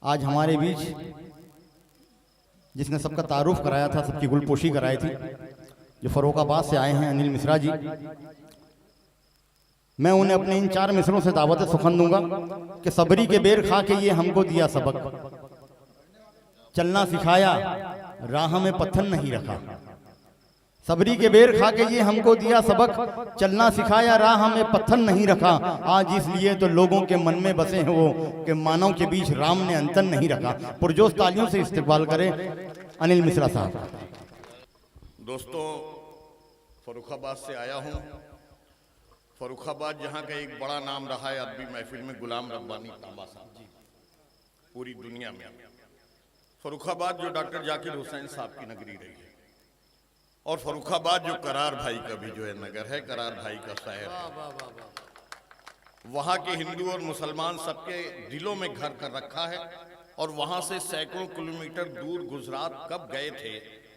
आज हमारे बीच जिसने सबका तारुफ कराया था, सबकी गुलपोशी कराई थी, जो फर्रुखाबाद से आए हैं, अनिल मिश्रा जी, मैं उन्हें अपने इन 4 मिसरों से दावत सुखन दूंगा कि सबरी के बेर खा के ये हमको दिया सबक, चलना सिखाया राह में पत्थर नहीं रखा। सबरी के बेर खा के ये हमको दिया सबक, चलना सिखाया राह में पत्थर नहीं रखा। आज इसलिए तो लोगों के मन में बसे हैं वो कि मानव के बीच राम ने अंतर नहीं रखा। पुरजोश तालियों से इस्तकबाल करें अनिल मिश्रा साहब। दोस्तों, फर्रुखाबाद से आया हूँ। फर्रुखाबाद जहाँ का एक बड़ा नाम रहा है अदबी महफिल में, गुलाम रब्बानी तांबा साहब जी, पूरी दुनिया में। फर्रुखाबाद जो डॉक्टर जाकिर हुसैन साहब की नगरी रही है, और फर्रुखाबाद जो करार भाई का भी जो है नगर है, करार भाई का शहर है। वहाँ के हिंदू और मुसलमान सबके दिलों में घर कर रखा है, और वहाँ से सैकड़ों किलोमीटर दूर गुजरात कब गए थे,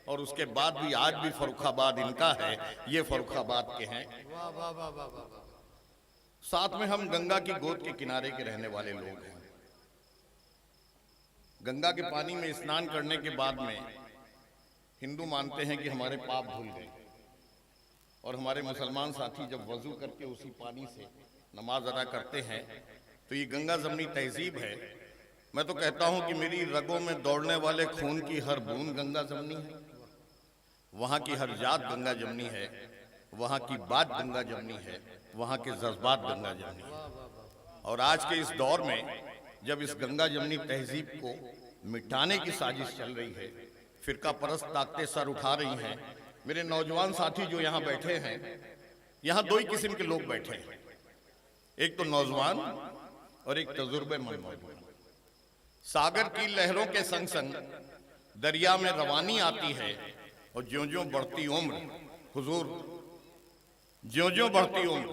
और उसके बाद भी आज भी फर्रुखाबाद इनका है, ये फर्रुखाबाद के हैं। साथ में हम गंगा की गोद के किनारे के रहने वाले लोग हैं। गंगा के पानी में स्नान करने के बाद में हिंदू मानते हैं कि हमारे पाप धुल गए, और हमारे मुसलमान साथी जब वजू करके उसी पानी से नमाज अदा करते हैं, तो ये गंगा जमनी तहजीब है। मैं तो कहता हूं कि मेरी रगों में दौड़ने वाले खून की हर बूंद गंगा जमनी है, वहाँ की हर जात गंगा जमनी है, वहाँ की बात गंगा जमनी है, वहाँ के जज्बात गंगा जमनी है। और आज के इस दौर में जब इस गंगा जमनी तहजीब को मिटाने की साजिश चल रही है, फिरका परस्त ताकतें सर उठा रही हैं, मेरे नौजवान साथी जो यहाँ बैठे हैं, यहाँ 2 ही किस्म के लोग बैठे हैं, एक तो नौजवान और एक तजुर्बेमंद नौजवान। सागर की लहरों के संग संग दरिया में रवानी आती है, और ज्यों-ज्यों बढ़ती उम्र हुजूर, ज्यों-ज्यों बढ़ती उम्र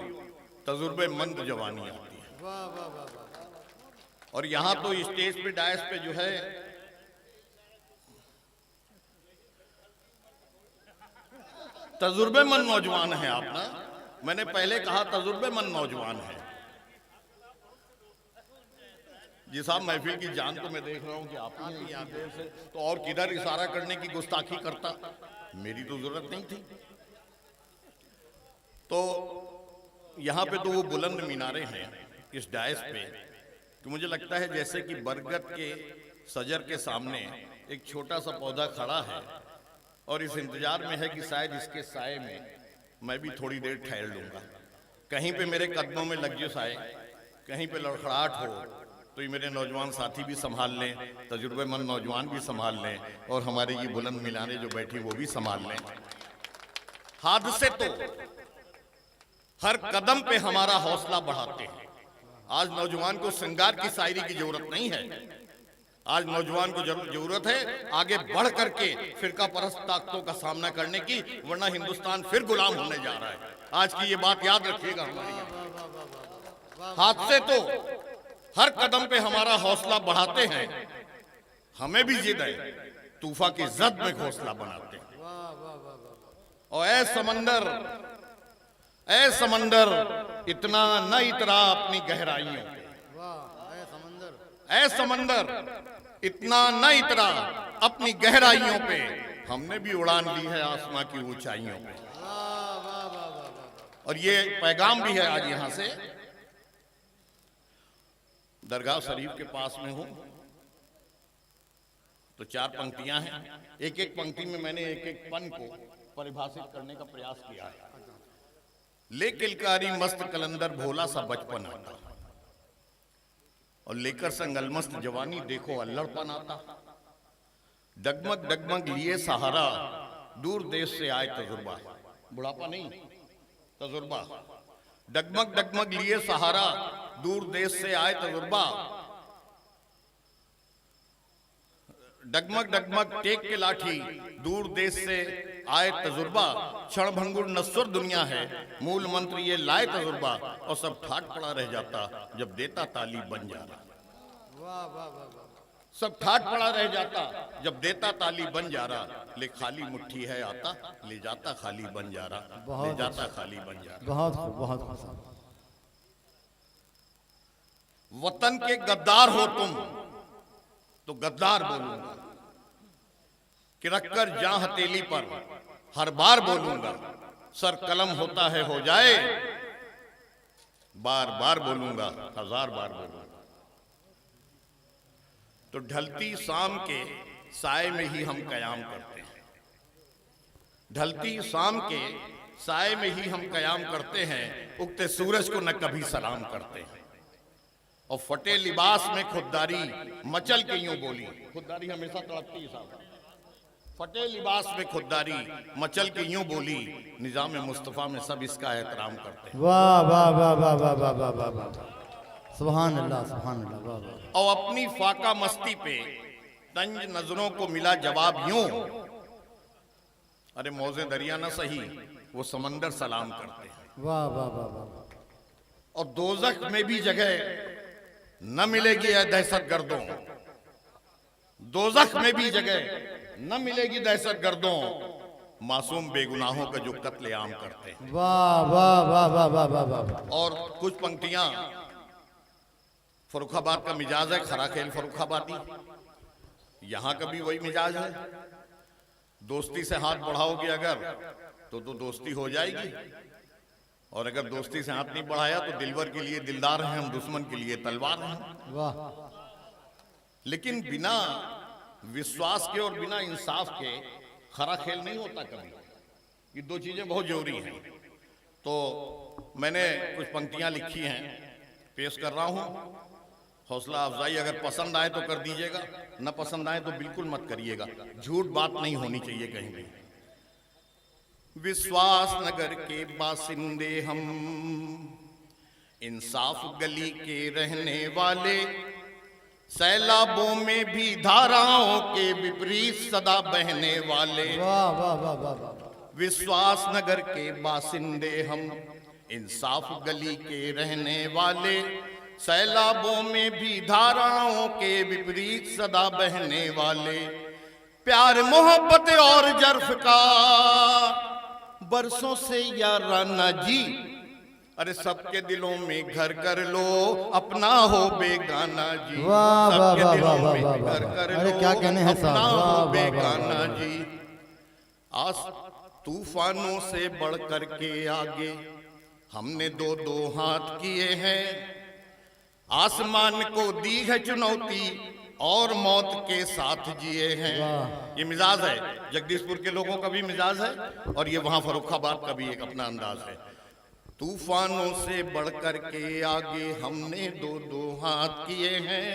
तजुर्बेमंद जवानी आती है। और यहाँ तो स्टेज पे डायस पे जो है तजुर्बेमंद नौजवान है आप ना, मैंने पहले कहा तजुर्बेमंद नौजवान है जी साहब। महफिल की जान तो मैं देख रहा हूं कि आप ही हैं देर से, तो और किधर इशारा करने की गुस्ताखी करता, मेरी तो जरूरत नहीं थी। तो यहाँ पे तो वो बुलंद मीनारे हैं इस डायस पे कि मुझे लगता है जैसे कि बरगद के सजर के सामने एक छोटा सा पौधा खड़ा है, और इस इंतजार में है कि शायद इसके साए में मैं भी थोड़ी देर ठहर लूंगा। कहीं पे मेरे कदमों में लग जाए साए, कहीं पे लड़खड़ाहट हो, तो ये मेरे नौजवान साथी भी संभाल लें, तजुर्बेमंद नौजवान भी संभाल लें, और हमारे ये बुलंद मीनारे जो बैठी वो भी संभाल लें। हादसे तो हर कदम पे हमारा हौसला बढ़ाते हैं। आज नौजवान को श्रृंगार की शायरी की जरूरत नहीं है, आज नौजवान को जरूरत है आगे बढ़ करके फिरका परस्त ताकतों का सामना करने की, वरना हिंदुस्तान फिर गुलाम होने जा रहा है। आज की ये बात याद रखिएगा हमारी। हादसे तो हर कदम पे हमारा हौसला बढ़ाते हैं, हमें भी जिद है, तूफा की जद में घोंसला बनाते हैं। और ऐ समंदर इतना न इतरा अपनी गहराइयों पे, ऐ समंदर इतना न इतरा अपनी गहराइयों पे, हमने भी उड़ान ली है आसमां की ऊंचाइयों पे। और ये पैगाम भी है आज यहां से। दरगाह शरीफ के पास में हूं, तो 4 पंक्तियां हैं, एक एक पंक्ति में मैंने एक एक पन को परिभाषित करने का प्रयास किया है। ले किलकारी मस्त कलंदर भोला सा बचपन आता, और लेकर संगलमस्त जवानी देखो अल्लड़पन आता। डगमग डगमग लिए सहारा दूर देश से आए तजुर्बा, बुढ़ापा नहीं तजुर्बा। डगमग डगमग लिए सहारा दूर देश से आए तजुर्बा, डगमग डगमग टेक के लाठी दूर देश से आए तजुर्बा। क्षण भंगुर नस्वर दुनिया है, मूल मंत्र ये लाए तजुर्बा, और सब ठाट पड़ा रह जाता जब देता ताली बन जाता। सब ठाट पड़ा रह जाता जब देता ताली बन जा रहा, ले खाली मुट्ठी है आता, ले जाता खाली बन जा रहा, ले जाता खाली बन जा रहा। बहुत वतन के गद्दार हो तुम, तो गद्दार बोलूंगा, कि रखकर जां हथेली पर हर बार बोलूंगा, सर कलम होता है हो जाए, बार बार बोलूंगा, 1000 बार बोलूंगा। तो ढलती शाम के साए में ही हम कयाम करते हैं, ढलती शाम के साए में ही हम कयाम करते हैं, उगते सूरज को न कभी सलाम करते हैं। और फटे लिबास में खुददारी मचल के यूं बोली, खुददारी हमेशा तड़पती है साहब, फटे लिबास में खुददारी मचल के यूं बोली, निजाम मुस्तफा में सब इसका एहतराम करते हैं। वाह वाह वाह वाह वाह वाह वाह वाह वाह, सुभान अल्लाह सुभान अल्लाह, वाह वाह। और अपनी फाका मस्ती पे तंज नजरों को मिला जवाब यूं, अरे मौजे दरिया ना सही वो समंदर सलाम करते हैं। वाह वाह वाह वाह। और दोजख में भी जगह न मिलेगी है दहशत गर्दों, दोजख में भी जगह न मिलेगी दहशत गर्दों, मासूम बेगुनाहों का जो कत्लेआम करते हैं। वाह वाह वाह वाह वाह वाह वाह। और कुछ पंक्तियां फर्रुखाबाद का मिजाज है, खरा खेल फर्रुखाबादी, यहां का भी वही मिजाज है। दोस्ती से हाथ बढ़ाओगे अगर तो दोस्ती हो जाएगी, और अगर दोस्ती से हाथ नहीं बढ़ाया तो दिलवर के लिए दिलदार हैं हम, दुश्मन के लिए तलवार हैं। वाह। लेकिन बिना विश्वास के और बिना इंसाफ के खरा खेल नहीं होता कभी, ये दो चीजें बहुत जरूरी हैं। तो मैंने कुछ पंक्तियां लिखी हैं, पेश कर रहा हूं, हौसला अफजाई अगर पसंद आए तो कर दीजिएगा, न पसंद आए तो बिल्कुल मत करिएगा, झूठ बात नहीं होनी चाहिए कहीं भी। विश्वास नगर के बासिंदे हम, इंसाफ गली के रहने वाले, सैलाबों में भी धाराओं के विपरीत सदा बहने वाले। वाह वाह वाह वाह वाह। विश्वास नगर के बासिंदे हम, इंसाफ गली के रहने वाले, सैलाबों में भी धाराओं के विपरीत सदा बहने वाले, प्यार मोहब्बत और जर्फ का बरसों से याराना जी, अरे सबके दिलों में घर कर लो, अपना हो बेगाना जी। वाह वाह सबके वाह दिलों वाह में वाह घर वाह। कर अरे लो, क्या कहने हैं अपना साहब, वाह हो वाह वाह बेगाना वाह। जी। तूफानों से बढ़ कर के आगे हमने दो दो हाथ किए हैं, आसमान को दी है चुनौती और मौत के साथ जिए हैं। ये मिजाज है, जगदीशपुर के लोगों का भी मिजाज है, और ये वहां फर्रुखाबाद का भी एक अपना अंदाज है। तूफानों से बढ़कर के आगे हमने दो दो हाथ किए हैं,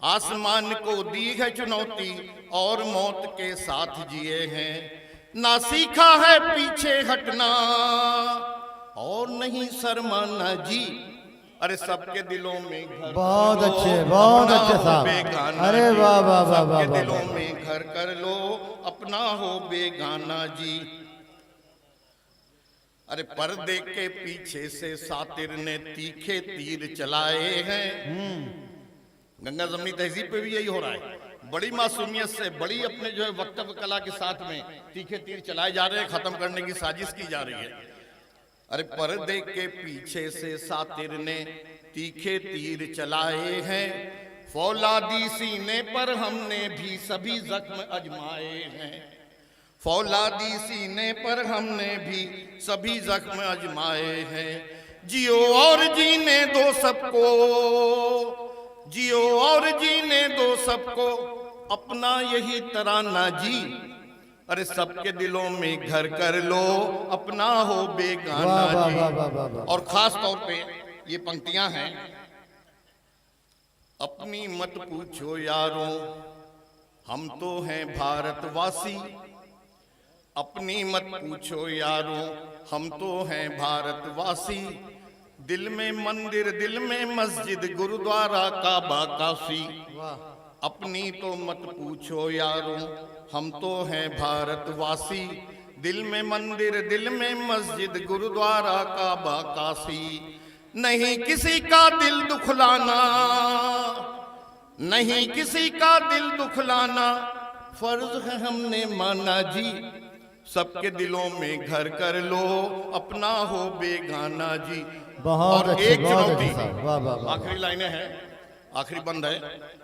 आसमान को दी है चुनौती और मौत के साथ जिए हैं। ना सीखा है पीछे हटना और नहीं शर्माना जी, अरे सबके दिलों में घर, बहुत अच्छे साहब, अरे वाह वाह वाह वाह। सबके दिलों में घर कर लो, अपना हो बेगाना जी। अरे पर्दे के पीछे से सातिर ने तीखे तीर चलाए हैं, गंगा जमनी तहजीब पे भी यही हो रहा है, बड़ी मासूमियत से, बड़ी अपने जो है वक्तव्य कला के साथ में तीखे तीर चलाए जा रहे हैं, खत्म करने की साजिश की जा रही है। अरे पर्दे के पीछे से सातिर ने तीखे तीर चलाए हैं, फौलादी सीने पर हमने भी सभी जख्म अजमाए हैं, फौलादी सीने पर हमने भी सभी जख्म अजमाए हैं। जियो और जीने दो सबको, जियो और जीने दो सबको, अपना यही तराना जी, अरे सबके दिलों में घर कर लो, अपना हो बेगाना जी। और खास तौर पे ये पंक्तियां हैं, अपनी मत पूछो यारों हम तो हैं भारतवासी, अपनी मत पूछो यारों हम तो हैं भारतवासी, दिल में मंदिर दिल में मस्जिद गुरुद्वारा काबा काफी, अपनी तो मत पूछो यारों हम तो हैं भारतवासी, दिल में मंदिर दिल में मस्जिद गुरुद्वारा काबा काशी, नहीं किसी का दिल दुखलाना, नहीं किसी का दिल दुखलाना, फर्ज है हमने माना जी, सबके दिलों में घर कर लो, अपना हो बेगाना जी। बहुत और अच्छे, एक बहुत चुनौती, अच्छे साहब, वाह वाह वाह। आखिरी लाइनें हैं, आखिरी बंद है,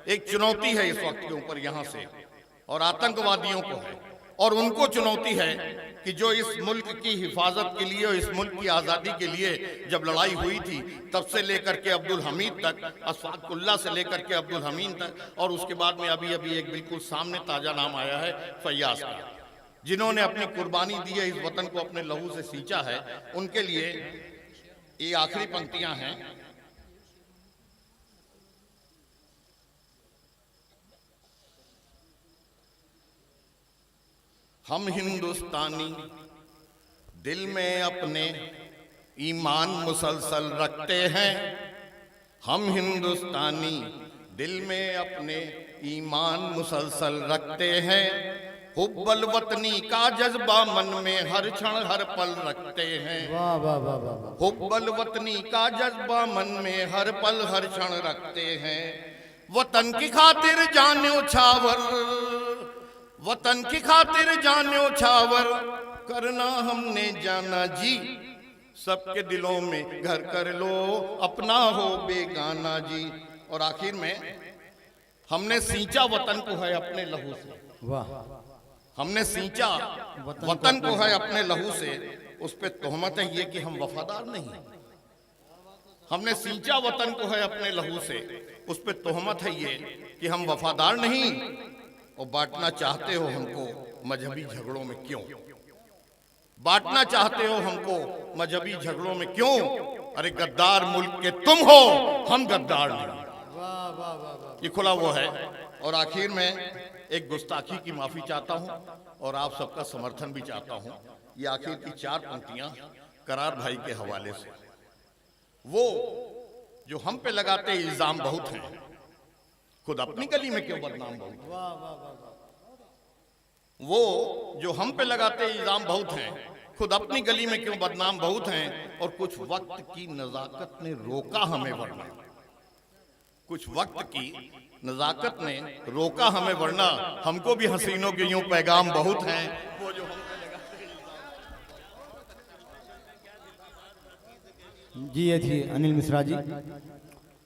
एक चुनौती है इस वक्त के ऊपर यहां से, और आतंकवादियों को है, और उनको चुनौती है कि जो इस मुल्क की हिफाजत के लिए और इस मुल्क की आज़ादी के लिए जब लड़ाई हुई थी तब से लेकर के अब्दुल हमीद तक, अशफाकुल्लाह से लेकर के अब्दुल हमीद तक, और उसके बाद में अभी अभी एक बिल्कुल सामने ताज़ा नाम आया है फैयाज का, जिन्होंने अपनी कुर्बानी दी है, इस वतन को अपने लहू से सींचा है, उनके लिए ये आखिरी पंक्तियां हैं। हम हिंदुस्तानी दिल में अपने ईमान मुसलसल रखते हैं, हम हिंदुस्तानी दिल में अपने ईमान मुसलसल रखते हैं, हुब्बल वतनी का जज्बा मन में हर क्षण हर पल रखते हैं, वाह वाह वाह वाह वाह। हुब्बल वतनी का जज्बा मन में हर पल हर क्षण रखते हैं, वतन की खातिर जानो छावर, वतन की खातिर जानो छावर, करना हमने जाना जी, सबके दिलों में घर कर लो अपना हो बेगाना जी। और आखिर में हमने सींचा वतन को है अपने लहू से, वाह, हमने सींचा वतन को है अपने लहू से, उस पे तोहमत है ये कि हम वफादार नहीं, हमने सींचा वतन को है अपने लहू से, उस पे तोहमत है ये कि हम वफादार नहीं, और बांटना चाहते हो हमको मजहबी झगड़ों में क्यों, बांटना चाहते हो हमको मजहबी झगड़ों में क्यों, अरे गद्दार मुल्क के तुम हो, हम गद्दार नहीं। ये खुला वो है। और आखिर में एक गुस्ताखी की माफी चाहता हूं और आप सबका समर्थन भी चाहता हूं। ये आखिर की 4 पंक्तियां करार भाई के हवाले से, वो जो हम पे लगाते इल्जाम बहुत हैं, खुद अपनी गली में क्यों बदनाम बहुत, वो जो हम पे लगाते इल्जाम बहुत हैं, खुद अपनी गली में क्यों बदनाम बहुत हैं, और कुछ वक्त की नजाकत ने रोका हमें वरना, कुछ वक्त की नजाकत ने रोका हमें वरना हमको भी हसीनों के यूं पैगाम बहुत हैं, वो जो हम पे लगाते जी ये थी अनिल मिश्रा जी।